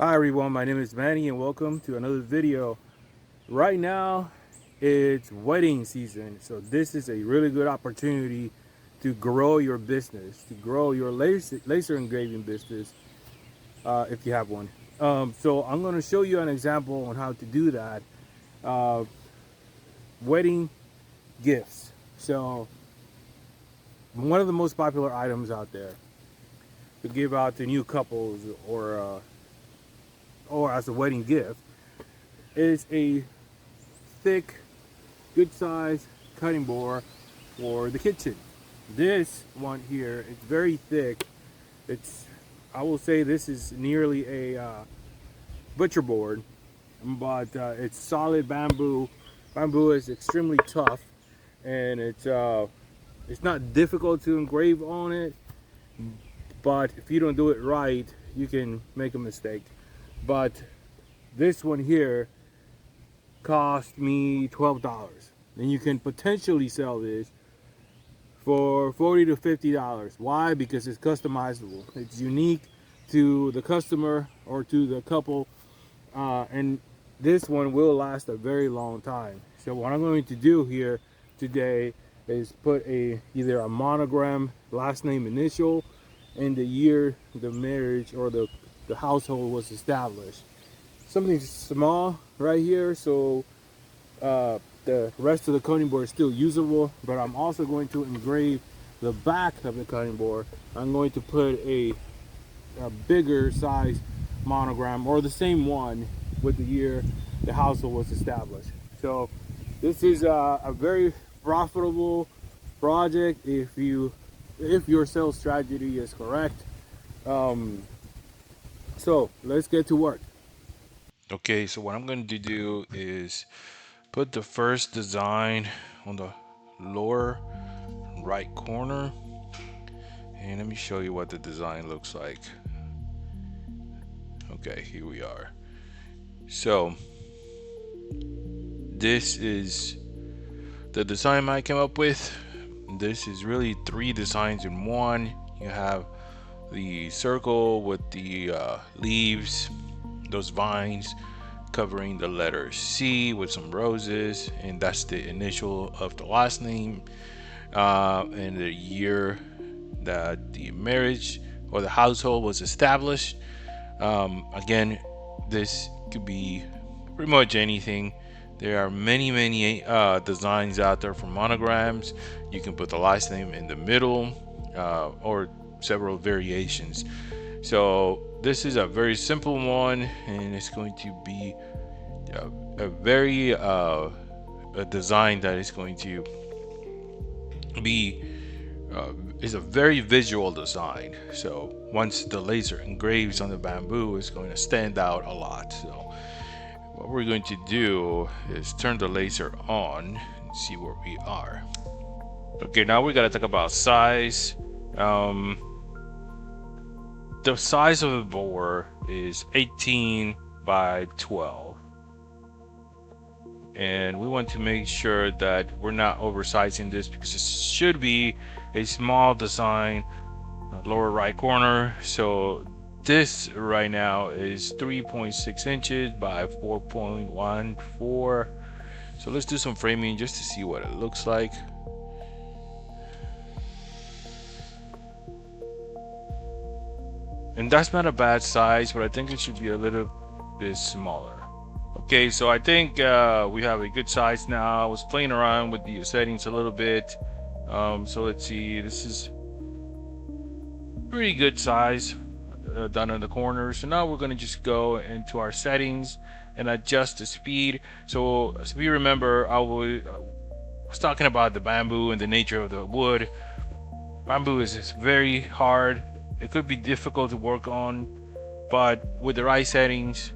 Hi everyone, my name is Manny and welcome to another video. Right now it's wedding season, so this is a really good opportunity to grow your business, to grow your laser engraving business if you have one. So I'm going to show you an example on how to do that. Uh, Wedding gifts. So one of the most popular items out there to give out to new couples or as a wedding gift is a thick, good size cutting board for the kitchen. This one here, it's very thick. It's, I will say this is nearly a butcher board, but it's solid bamboo. Bamboo is extremely tough, and it's not difficult to engrave on it. But if you don't do it right, you can make a mistake. But this one here cost me $12. And you can potentially sell this for $40 to $50. Why? Because it's customizable. It's unique to the customer or to the couple, and this one will last a very long time. So what I'm going to do here today is put either a monogram, last name, initial, and the year the marriage or the household was established. Something small right here, so the rest of the cutting board is still usable, but I'm also going to engrave the back of the cutting board. I'm going to put a bigger size monogram or the same one with the year the household was established. So this is a very profitable project if your sales strategy is correct. Um, so let's get to work. Okay, so what I'm going to do is put the first design on the lower right corner, and let me show you what the design looks like. Okay, here we are. So this is the design I came up with. This is really three designs in one. You have the circle with the leaves, those vines covering the letter C with some roses, and that's the initial of the last name, and the year that the marriage or the household was established. Again, this could be pretty much anything. There are many designs out there for monograms. You can put the last name in the middle, or several variations. So this is a very simple one, and it's going to be a very a design that is going to be is a very visual design. So once the laser engraves on the bamboo, it's going to stand out a lot. So what we're going to do is turn the laser on and see where we are. Okay, now we got to talk about size. Um, the size of the bore is 18 by 12, and we want to make sure that we're not oversizing this because it should be a small design, lower right corner. So this right now is 3.6 inches by 4.14. So let's do some framing just to see what it looks like. And that's not a bad size, but I think it should be a little bit smaller. Okay, so I think we have a good size now. I was playing around with the settings a little bit. So let's see, this is pretty good size down in the corner. So now we're gonna just go into our settings and adjust the speed. So if you remember, was talking about the bamboo and the nature of the wood. Bamboo is just very hard. It could be difficult to work on, but with the right settings,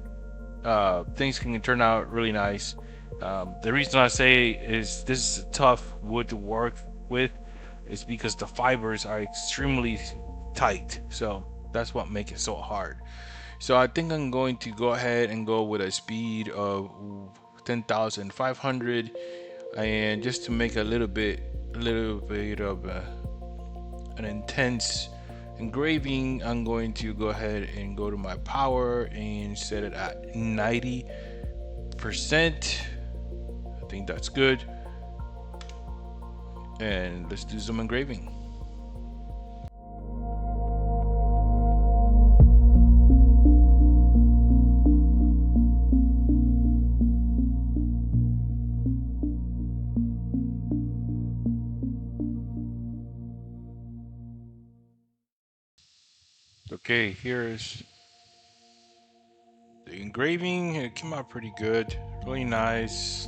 things can turn out really nice. The reason I say is this is a tough wood to work with is because the fibers are extremely tight. So that's what makes it so hard. So I think I'm going to go ahead and go with a speed of 10,500, and just to make a little bit of an intense Engraving, I'm going to go ahead and go to my power and set it at 90%. I think that's good. And let's do some engraving. Okay, here's the engraving. It came out pretty good, really nice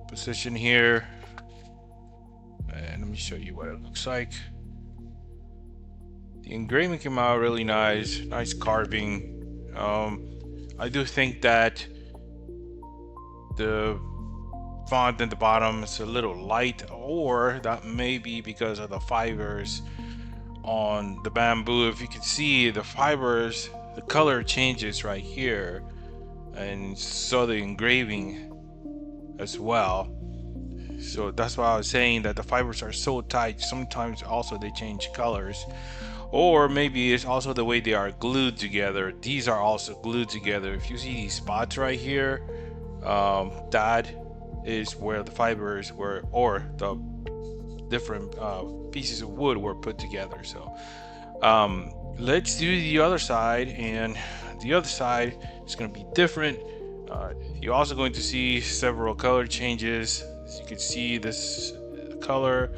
position here. And let me show you what it looks like. The engraving came out really nice, nice carving. I do think that the font at the bottom is a little light, or that may be because of the fibers on the bamboo. If you can see the fibers, the color changes right here, and so the engraving as well. So that's why I was saying that the fibers are so tight. Sometimes also they change colors, or maybe it's also the way they are glued together. These are also glued together. If you see these spots right here, that is where the fibers were, or the different pieces of wood were put together. So let's do the other side, and the other side is going to be different. You're also going to see several color changes. As you can see, this color,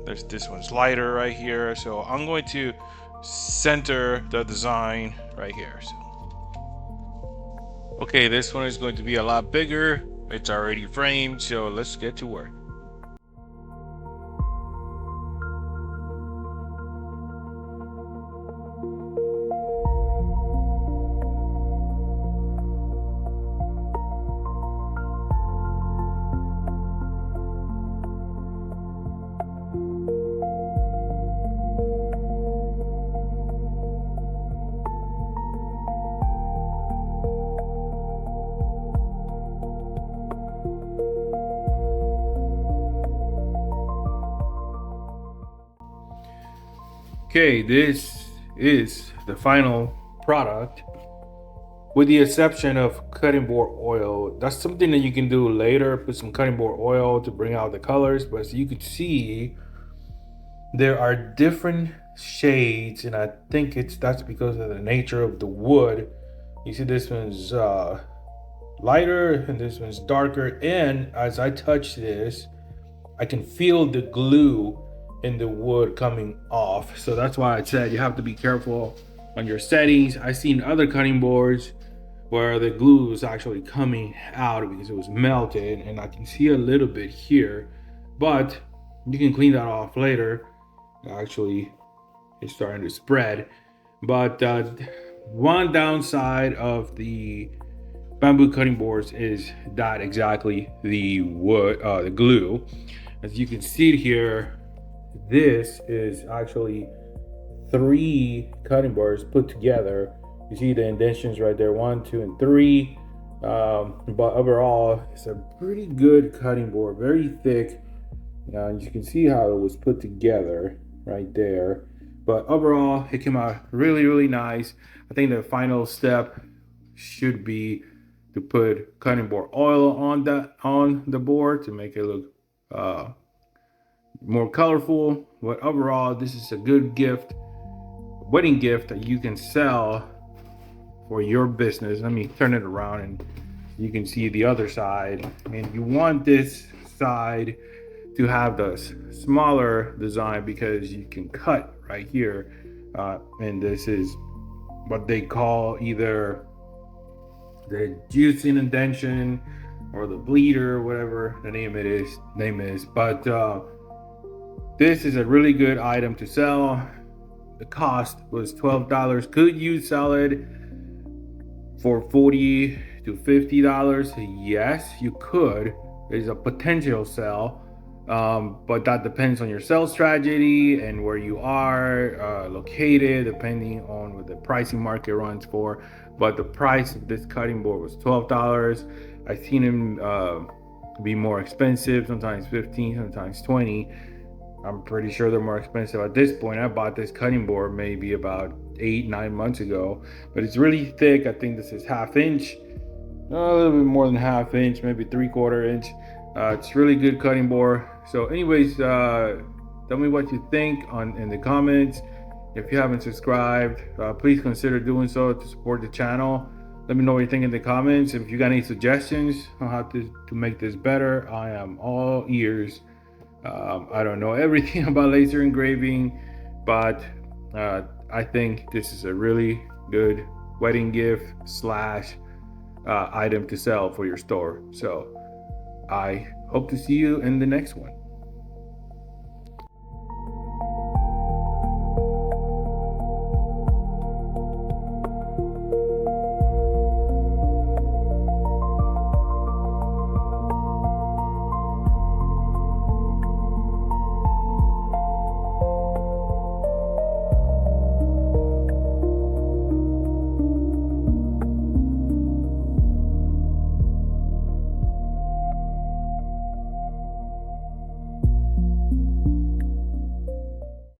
there's this one's lighter right here. So I'm going to center the design right here. So, okay, this one is going to be a lot bigger. It's already framed, so let's get to work. Okay, this is the final product, with the exception of cutting board oil. That's something that you can do later, put some cutting board oil to bring out the colors. But as you can see, there are different shades, and I think that's because of the nature of the wood. You see this one's lighter and this one's darker, and as I touch this, I can feel the glue in the wood coming off. So that's why I said you have to be careful on your settings. I've seen other cutting boards where the glue was actually coming out because it was melted, and I can see a little bit here, but you can clean that off later. Actually, it's starting to spread. But one downside of the bamboo cutting boards is that exactly the wood, the glue. As you can see here, this is actually 3 cutting boards put together. You see the indentions right there, 1, 2, and 3. But overall, it's a pretty good cutting board, very thick. You can see how it was put together right there. But overall, it came out really, really nice. I think the final step should be to put cutting board oil on the board to make it look more colorful. But overall, this is a good gift, wedding gift that you can sell for your business. Let me turn it around and you can see the other side. And you want this side to have the smaller design because you can cut right here. And this is what they call either the juicing indention or the bleeder, whatever the name is. But this is a really good item to sell. The cost was $12. Could you sell it for $40 to $50? Yes, you could. There's a potential sell, but that depends on your sales strategy and where you are located, depending on what the pricing market runs for. But the price of this cutting board was $12. I've seen them be more expensive, sometimes $15, sometimes $20. I'm pretty sure they're more expensive at this point. I bought this cutting board maybe about 8, 9 months ago, but it's really thick. I think this is half inch, a little bit more than half inch, maybe 3/4 inch. It's really good cutting board. So anyways, tell me what you think in the comments. If you haven't subscribed, please consider doing so to support the channel. Let me know what you think in the comments. If you got any suggestions on how to make this better, I am all ears. I don't know everything about laser engraving, but I think this is a really good wedding gift slash item to sell for your store. So I hope to see you in the next one.